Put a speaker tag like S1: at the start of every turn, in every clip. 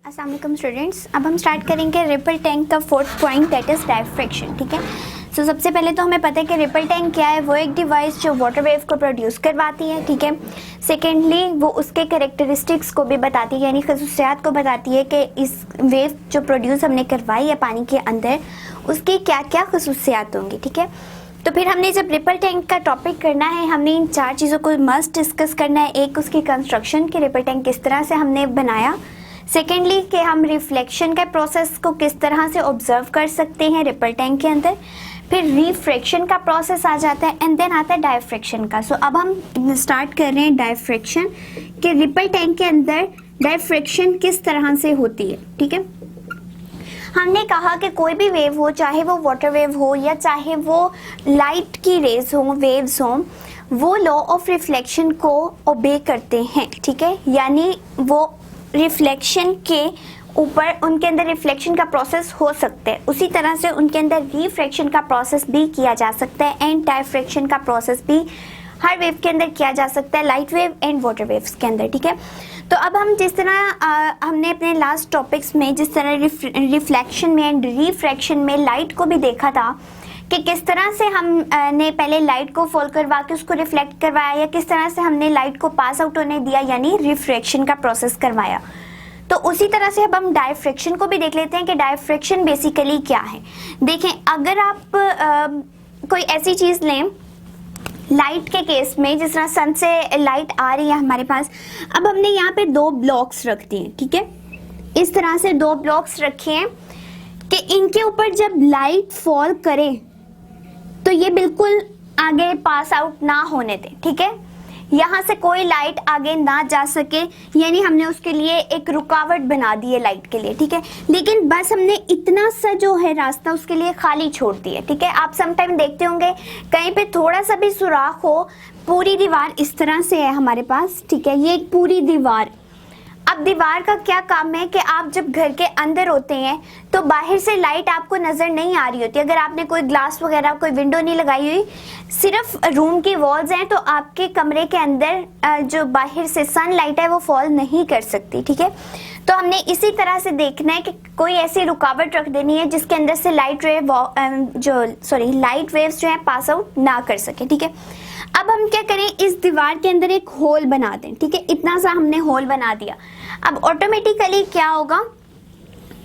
S1: अस्सलाम वालेकुम स्टूडेंट्स। अब हम स्टार्ट करेंगे रिपल टैंक का fourth point, that is diffraction. ठीक है, सो सबसे पहले तो हमें पता है कि रिपल टैंक क्या है। वो एक डिवाइस जो वाटर वेव को प्रोड्यूस करवाती है। ठीक है, सेकेंडली वो उसके कैरेक्टरिस्टिक्स को भी बताती है, यानी खसूसियात को बताती है कि इस वेव जो प्रोड्यूस हमने करवाई है पानी के अंदर, उसकी क्या क्या खसूसियात होंगी। ठीक है, तो फिर हमने जब रिपल टैंक का टॉपिक करना है, हमने इन चार चीज़ों को मस्ट डिस्कस करना है। एक, उसकी कंस्ट्रक्शन के रिपल टैंक किस तरह से हमने बनाया। सेकेंडली कि हम रिफ्लेक्शन के प्रोसेस को किस तरह से ऑब्जर्व कर सकते हैं रिपल टैंक के अंदर। फिर रिफ्रैक्शन का प्रोसेस आ जाता है एंड देन आता है डायफ्रैक्शन का। सो अब हम स्टार्ट कर रहे हैं डायफ्रैक्शन के। रिपल टैंक के अंदर डायफ्रैक्शन किस तरह से होती है। ठीक है, हमने कहा कि कोई भी वेव हो, चाहे वो वाटर वेव हो या चाहे वो लाइट की रेज हो, वेव्स हो, वो लॉ ऑफ रिफ्लेक्शन को ओबे करते हैं। ठीक है, यानी वो रिफ्लेक्शन के ऊपर उनके अंदर रिफ्लेक्शन का प्रोसेस हो सकता है, उसी तरह से उनके अंदर रिफ्रैक्शन का प्रोसेस भी किया जा सकता है एंड डायफ्रैक्शन का प्रोसेस भी हर वेव के अंदर किया जा सकता है, light wave and water waves के अंदर। ठीक है, तो अब हम जिस तरह हमने अपने लास्ट टॉपिक्स में जिस तरह रिफ्लेक्शन में एंड रिफ्रैक्शन में लाइट को भी देखा था कि किस तरह से हमने पहले लाइट को फॉल करवा के उसको रिफ्लेक्ट करवाया या किस तरह से हमने लाइट को पास आउट होने दिया, यानी रिफ्रैक्शन का प्रोसेस करवाया। तो उसी तरह से अब हम डायफ्रैक्शन को भी देख लेते हैं कि डायफ्रैक्शन बेसिकली क्या है। देखें, अगर आप कोई ऐसी चीज़ लें, लाइट के केस में जिस तरह सन से लाइट आ रही है हमारे पास, अब हमने यहाँ पे दो ब्लॉक्स रख दिए। ठीक है, इस तरह से दो ब्लॉक्स रखे हैं कि इनके ऊपर जब लाइट फॉल करे तो ये बिल्कुल आगे पास आउट ना होने दें। ठीक है, यहाँ से कोई लाइट आगे ना जा सके, यानी हमने उसके लिए एक रुकावट बना दी है लाइट के लिए। ठीक है, लेकिन बस हमने इतना सा जो है रास्ता उसके लिए खाली छोड़ दिया। ठीक है, आप समटाइम देखते होंगे कहीं पे थोड़ा सा भी सुराख हो, पूरी दीवार इस तरह से है हमारे पास। ठीक है, ये एक पूरी दीवार। अब दीवार का क्या काम है कि आप जब घर के अंदर होते हैं तो बाहर से लाइट आपको नज़र नहीं आ रही होती। अगर आपने कोई ग्लास वगैरह कोई विंडो नहीं लगाई हुई, सिर्फ रूम की वॉल्स हैं, तो आपके कमरे के अंदर जो बाहर से सनलाइट है वो फॉल नहीं कर सकती। ठीक है, तो हमने इसी तरह से देखना है कि कोई ऐसी रुकावट रख देनी है जिसके अंदर से लाइट वेव्स जो है पास आउट ना कर सके। ठीक है, अब हम क्या करें, इस दीवार के अंदर एक होल बना दें। ठीक है, इतना सा हमने होल बना दिया। अब ऑटोमेटिकली क्या होगा,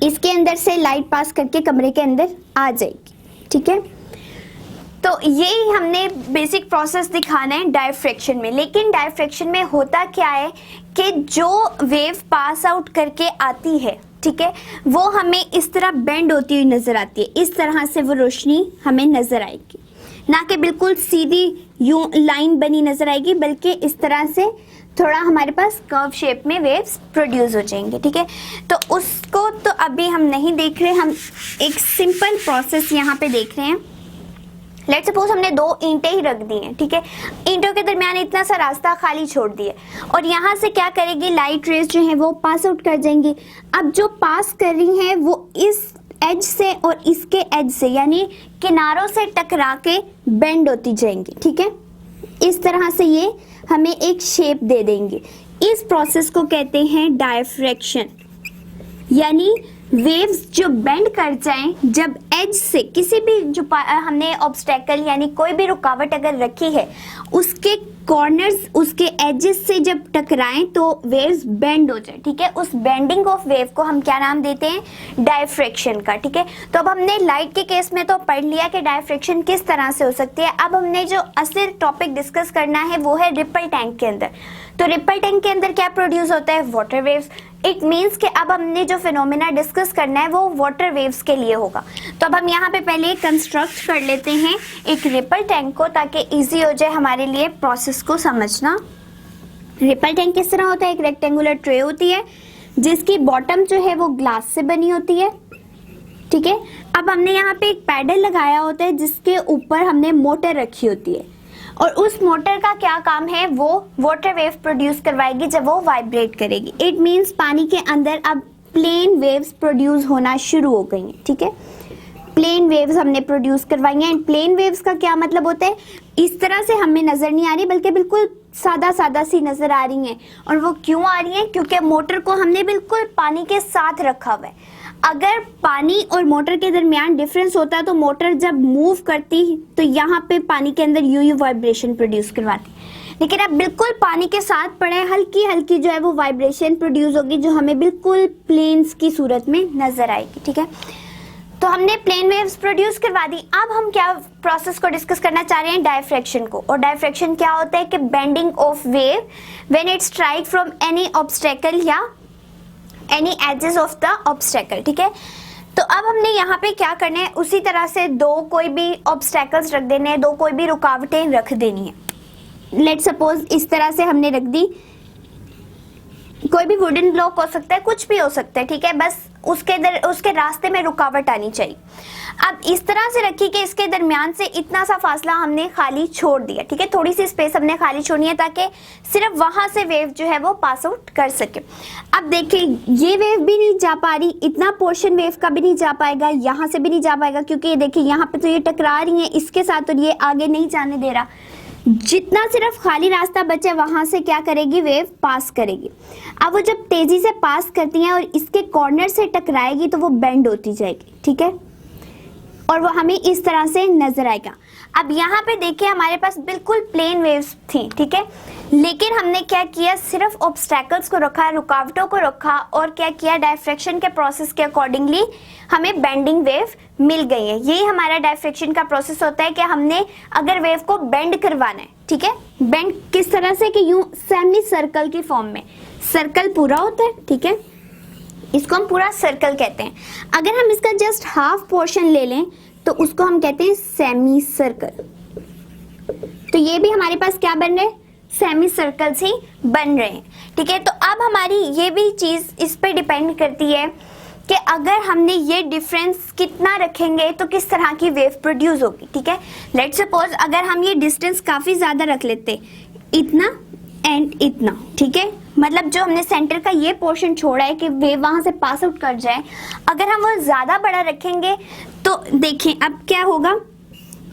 S1: इसके अंदर से लाइट पास करके कमरे के अंदर आ जाएगी। ठीक है, तो यही हमने बेसिक प्रोसेस दिखाना है डायफ्रैक्शन में। लेकिन डायफ्रैक्शन में होता क्या है कि जो वेव पास आउट करके आती है, ठीक है, वो हमें इस तरह बेंड होती हुई नजर आती है। इस तरह से वो रोशनी हमें नजर आएगी, ना कि बिल्कुल सीधी यूं लाइन बनी नजर आएगी, बल्कि इस तरह से थोड़ा हमारे पास कर्व शेप में वेव्स प्रोड्यूस हो जाएंगे। ठीक है, तो उसको तो अभी हम नहीं देख रहे, हम एक सिंपल प्रोसेस यहाँ पे देख रहे हैं। लेट्स सपोज हमने दो ईंटें ही रख दी हैं। ठीक है, ईंटों के दरमियान इतना सा रास्ता खाली छोड़ दिए और यहाँ से क्या करेगी, लाइट रेज जो है वो पास आउट कर जाएंगी। अब जो पास कर रही हैं वो इस एज से और इसके एज से, यानी किनारों से टकरा के बेंड होती जाएंगी। ठीक है, इस तरह से ये हमें एक शेप दे देंगे। इस प्रोसेस को कहते हैं डायफ्रैक्शन, यानी वेव्स जो बेंड कर जाएं, जब एज से किसी भी जो हमने ऑब्स्टेकल यानी कोई भी रुकावट अगर रखी है, उसके कॉर्नर्स उसके एजेस से जब टकराएं तो वेव्स बेंड हो जाए। ठीक है, उस बेंडिंग ऑफ वेव को हम क्या नाम देते हैं, डायफ्रैक्शन का। ठीक है, तो अब हमने लाइट के केस में तो पढ़ लिया कि डायफ्रैक्शन किस तरह से हो सकती है। अब हमने जो असल टॉपिक डिस्कस करना है वो है रिपल टैंक के अंदर। तो रिपल टैंक के अंदर क्या प्रोड्यूस होता है, वाटर वेव्स। इट मीन्स कि अब हमने जो फिनोमेना डिस्कस करना है वो वाटर वेव्स के लिए होगा। तो अब हम यहाँ पे पहले कंस्ट्रक्ट कर लेते हैं एक रिपल टैंक को, ताकि इजी हो जाए हमारे लिए प्रोसेस को समझना। रिपल टैंक किस तरह होता है, एक रेक्टेंगुलर ट्रे होती है जिसकी बॉटम जो है वो ग्लास से बनी होती है। ठीक है, अब हमने यहाँ पे एक पैडल लगाया होता है जिसके ऊपर हमने मोटर रखी होती है और उस मोटर का क्या काम है, वो वाटर वेव प्रोड्यूस करवाएगी जब वो वाइब्रेट करेगी। इट मीन्स पानी के अंदर अब प्लेन वेव्स प्रोड्यूस होना शुरू हो गई हैं। ठीक है, प्लेन वेव्स हमने प्रोड्यूस करवाई हैं। एंड प्लेन वेव्स का क्या मतलब होता है, इस तरह से हमें नजर नहीं आ रही बल्कि बिल्कुल सादा सादा सी नजर आ रही हैं। और वो क्यों आ रही हैं, क्योंकि मोटर को हमने बिल्कुल पानी के साथ रखा हुआ है। अगर पानी और मोटर के दरमियान डिफरेंस होता तो मोटर जब मूव करती तो यहाँ पे पानी के अंदर यूं वाइब्रेशन प्रोड्यूस करवाती, लेकिन अब बिल्कुल पानी के साथ पड़े हल्की हल्की जो है वो वाइब्रेशन प्रोड्यूस होगी जो हमें बिल्कुल प्लेन्स की सूरत में नजर आएगी। ठीक है, तो हमने प्लेन वेव्स प्रोड्यूस करवा दी। अब हम क्या प्रोसेस को डिस्कस करना चाह रहे हैं, डायफ्रैक्शन को। और डायफ्रैक्शन क्या होता है कि bending of wave when it strike from any obstacle या any edges of the obstacle. ठीक है, तो अब हमने यहाँ पे क्या करना है, उसी तरह से दो कोई भी ऑब्स्टेकल्स रख देने हैं, दो कोई भी रुकावटें रख देनी है। लेट सपोज इस तरह से हमने रख दी, कोई भी वुडन ब्लॉक हो सकता है, कुछ भी हो सकता है। ठीक है, बस उसके रास्ते में रुकावट आनी चाहिए। अब इस तरह से रखी कि इसके दरमियान से इतना सा फासला हमने खाली छोड़ दिया। ठीक है, थोड़ी सी स्पेस हमने खाली छोड़नी है ताकि सिर्फ वहां से वेव जो है वो पास आउट कर सके। अब देखिए ये वेव भी नहीं जा पा रही, इतना पोर्शन वेव का भी नहीं जा पाएगा, यहाँ से भी नहीं जा पाएगा, क्योंकि ये देखिए यहाँ पे तो ये टकरा रही है इसके साथ और ये आगे नहीं जाने दे रहा। जितना सिर्फ खाली रास्ता बचे वहां से क्या करेगी, वेव पास करेगी। अब वो जब तेजी से पास करती हैं और इसके कॉर्नर से टकराएगी तो वो बेंड होती जाएगी। ठीक है, और वो हमें इस तरह से नजर आएगा। अब यहाँ पे देखिए हमारे पास बिल्कुल प्लेन वेव्स थी। ठीक है, लेकिन हमने क्या किया, सिर्फ ऑब्स्टैकल्स को रखा, रुकावटों को रखा और क्या किया, डायफ्रैक्शन के प्रोसेस के अकॉर्डिंगली हमें बेंडिंग वेव मिल गई है। यही हमारा डायफ्रैक्शन का प्रोसेस होता है कि हमने अगर वेव को बेंड करवाना है। ठीक है, बेंड किस तरह से कि यूं सेमी सर्कल की फॉर्म में, सर्कल पूरा होता है। ठीक है, इसको हम पूरा सर्कल कहते हैं। अगर हम इसका जस्ट हाफ पोर्शन ले लें तो उसको हम कहते हैं सेमी सर्कल। तो ये भी हमारे पास क्या बन रहे हैं, सेमी सर्कल्स ही बन रहे हैं। ठीक है, तो अब हमारी ये भी चीज इस पे डिपेंड करती है कि अगर हमने ये डिफरेंस कितना रखेंगे तो किस तरह की वेव प्रोड्यूस होगी। ठीक है, लेट सपोज अगर हम ये डिस्टेंस काफी ज्यादा रख लेते, इतना एंड इतना। ठीक है, मतलब जो हमने सेंटर का ये पोर्शन छोड़ा है कि वेव वहां से पास आउट कर जाए, अगर हम वो ज्यादा बड़ा रखेंगे तो देखें अब क्या होगा,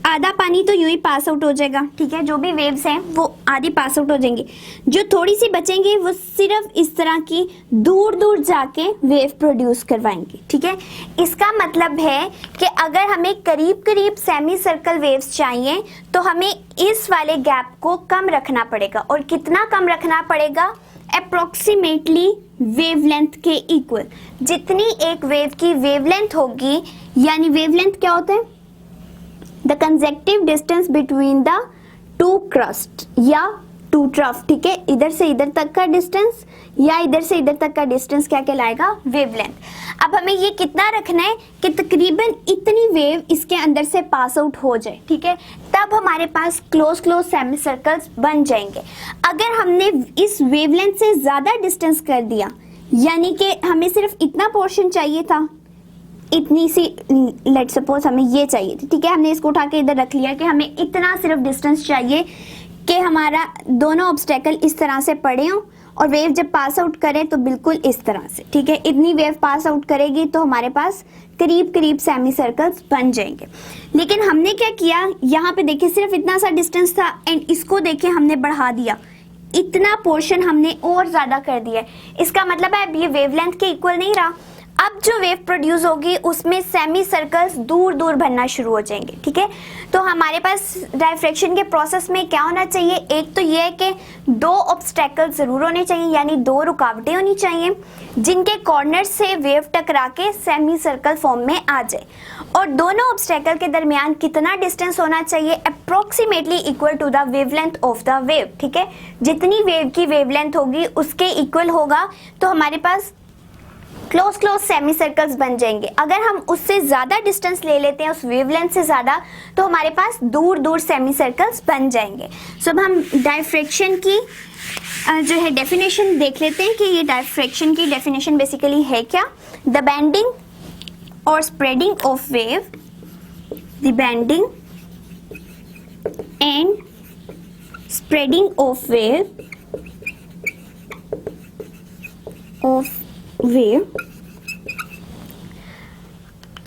S1: आधा पानी तो यूं ही पास आउट हो जाएगा। ठीक है, जो भी वेव्स हैं वो आधी पास आउट हो जाएंगी, जो थोड़ी सी बचेंगी वो सिर्फ इस तरह की दूर दूर जाके वेव प्रोड्यूस करवाएंगी। ठीक है, इसका मतलब है कि अगर हमें करीब करीब सेमी सर्कल वेव्स चाहिए तो हमें इस वाले गैप को कम रखना पड़ेगा। और कितना कम रखना पड़ेगा, अप्रोक्सीमेटली वेवलेंथ के इक्वल। जितनी एक वेव की वेवलेंथ होगी, यानी वेवलेंथ क्या होता है, the conjunctive distance between the two crust या टू ट्रफ। ठीक है, इधर से इधर तक का डिस्टेंस या इधर से इधर तक का डिस्टेंस क्या कहलाएगा, वेवलेंथ। अब हमें ये कितना रखना है कि तकरीबन इतनी वेव इसके अंदर से पास आउट हो जाए। ठीक है, तब हमारे पास क्लोज सेमी सर्कल्स बन जाएंगे। अगर हमने इस वेवलेंथ से ज्यादा डिस्टेंस कर दिया, यानी कि हमें सिर्फ इतना पोर्शन चाहिए था, इतनी सी लेट सपोज हमें ये चाहिए थी। ठीक है, हमने इसको उठा के इधर रख लिया कि हमें इतना सिर्फ डिस्टेंस चाहिए कि हमारा दोनों ऑब्स्टेकल इस तरह से पड़े हों और वेव जब पास आउट करे तो बिल्कुल इस तरह से। ठीक है, इतनी वेव पास आउट करेगी तो हमारे पास करीब करीब सेमी सर्कल्स बन जाएंगे। लेकिन हमने क्या किया, यहाँ पे देखिए सिर्फ इतना सा डिस्टेंस था एंड इसको देखिए हमने बढ़ा दिया, इतना पोर्शन हमने और ज्यादा कर दिया। इसका मतलब है अब ये वेवलेंथ के इक्वल नहीं रहा। अब जो वेव प्रोड्यूस होगी उसमें सेमी सर्कल्स दूर दूर बनना शुरू हो जाएंगे। ठीक है, तो हमारे पास डायफ्रैक्शन के प्रोसेस में क्या होना चाहिए, एक तो ये है कि दो ऑब्स्टेकल जरूर होने चाहिए, यानी दो रुकावटें होनी चाहिए जिनके कॉर्नर से वेव टकरा के सेमी सर्कल फॉर्म में आ जाए। और दोनों ऑब्स्टेकल के दरमियान कितना डिस्टेंस होना चाहिए, approximately equal to the wavelength of the wave. ठीक है, जितनी वेव की वेवलेंथ होगी उसके इक्वल होगा तो हमारे पास क्लोज सेमी सर्कल्स बन जाएंगे। अगर हम उससे ज्यादा डिस्टेंस ले लेते हैं, उस वेवलेंथ से ज्यादा, तो हमारे पास दूर दूर सेमी सर्कल्स बन जाएंगे। सो अब हम डायफ्रैक्शन की जो है डेफिनेशन देख लेते हैं कि ये डायफ्रैक्शन की डेफिनेशन बेसिकली है क्या। द बेंडिंग और spreading of wave, the bending and spreading of wave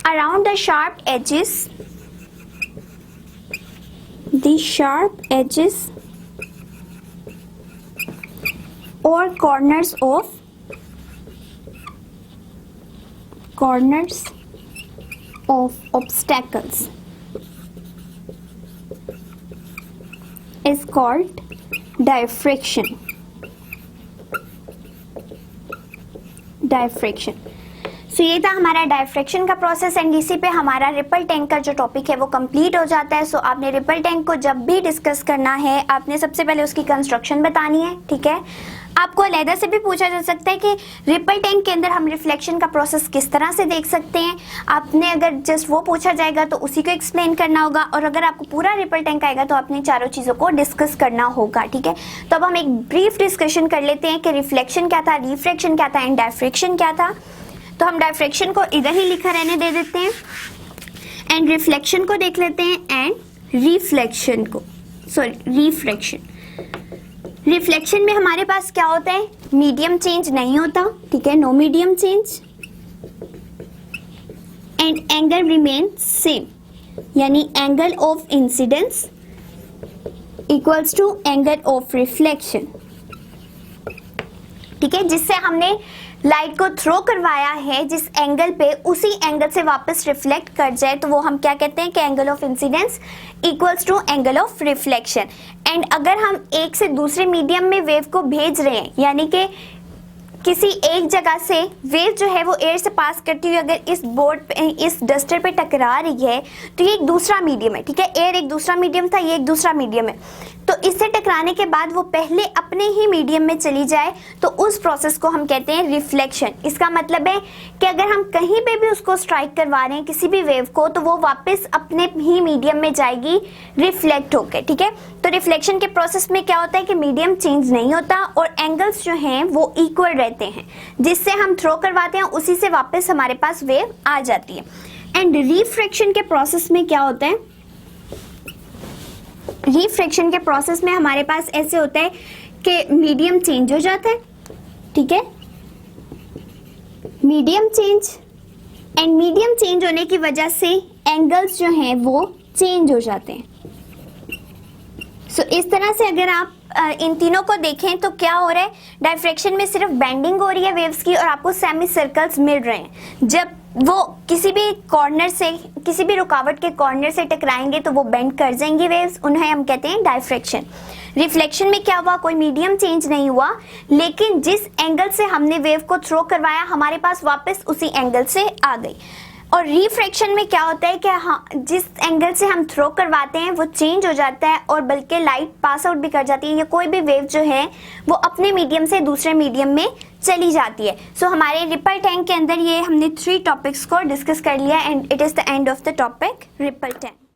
S1: around the sharp edges or corners of obstacles is called diffraction. सो ये था हमारा डायफ्रैक्शन का प्रोसेस एंड इसी पे हमारा रिपल टैंक का जो टॉपिक है वो कंप्लीट हो जाता है। सो आपने रिपल टैंक को जब भी डिस्कस करना है आपने सबसे पहले उसकी कंस्ट्रक्शन बतानी है, ठीक है। आपको अलहदा से भी पूछा जा सकता है कि रिपल टैंक के अंदर हम रिफ्लेक्शन का प्रोसेस किस तरह से देख सकते हैं। आपने अगर जस्ट वो पूछा जाएगा तो उसी को एक्सप्लेन करना होगा, और अगर आपको पूरा रिपल टैंक आएगा तो आपने चारों चीज़ों को डिस्कस करना होगा, ठीक है। तो अब हम एक ब्रीफ डिस्कशन कर लेते हैं कि रिफ्लेक्शन क्या था, रिफ्रैक्शन क्या था एंड डायफ्रैक्शन क्या था। तो हम डायफ्रैक्शन को इधर ही लिखा रहने दे देते हैं एंड रिफ्लेक्शन को देख लेते हैं एंड रिफ्लेक्शन को, रिफ्रैक्शन। रिफ्लेक्शन में हमारे पास क्या होता है, मीडियम चेंज नहीं होता, ठीक है, no medium change and angle remain same, यानी angle of incidence equals to angle of reflection, ठीक है। जिससे हमने लाइट को थ्रो करवाया है जिस एंगल पे, उसी एंगल से वापस रिफ्लेक्ट कर जाए तो वो हम क्या कहते हैं कि angle of incidence equals to angle of reflection. And अगर हम एक से दूसरे मीडियम में वेव को भेज रहे हैं, यानी कि किसी एक जगह से वेव जो है वो एयर से पास करती हुई अगर इस बोर्ड पे, इस डस्टर पे टकरा रही है तो ये एक दूसरा मीडियम है, ठीक है। एयर एक दूसरा मीडियम था, ये एक दूसरा मीडियम है, तो इससे टकराने के बाद वो पहले अपने ही मीडियम में चली जाए तो उस प्रोसेस को हम कहते हैं रिफ्लेक्शन। इसका मतलब है कि अगर हम कहीं पे भी उसको स्ट्राइक करवा रहे हैं किसी भी वेव को तो वो वापस अपने ही मीडियम में जाएगी रिफ्लेक्ट होकर, ठीक है। तो रिफ्लेक्शन के प्रोसेस में क्या होता है कि मीडियम चेंज नहीं होता और एंगल्स जो हैं वो इक्वल रहते हैं, जिससे हम थ्रो करवाते हैं उसी से वापस हमारे पास वेव आ जाती है। एंड रिफ्रैक्शन के प्रोसेस में क्या होता है, रिफ्रैक्शन के प्रोसेस में हमारे पास ऐसे होता है कि मीडियम चेंज हो जाता है, ठीक है, medium change and medium change होने की वजह से एंगल्स जो हैं वो चेंज हो जाते हैं। सो इस तरह से अगर आप इन तीनों को देखें तो क्या हो रहा है, डायफ्रैक्शन में सिर्फ बेंडिंग हो रही है वेव्स की और आपको सेमी सर्कल्स मिल रहे हैं। जब वो किसी भी कॉर्नर से, किसी भी रुकावट के कॉर्नर से टकराएंगे तो वो बेंड कर जाएंगी वेव्स, उन्हें हम कहते हैं डायफ्रैक्शन। रिफ्लेक्शन में क्या हुआ, कोई मीडियम चेंज नहीं हुआ, लेकिन जिस एंगल से हमने वेव को थ्रो करवाया हमारे पास वापस उसी एंगल से आ गई। और रिफ्रैक्शन में क्या होता है कि हाँ, जिस एंगल से हम थ्रो करवाते हैं वो चेंज हो जाता है और बल्कि लाइट पास आउट भी कर जाती है, या कोई भी वेव जो है वो अपने मीडियम से दूसरे मीडियम में चली जाती है। सो हमारे रिपल टैंक के अंदर ये हमने 3 टॉपिक्स को डिस्कस कर लिया and it is the end of the topic ripple tank.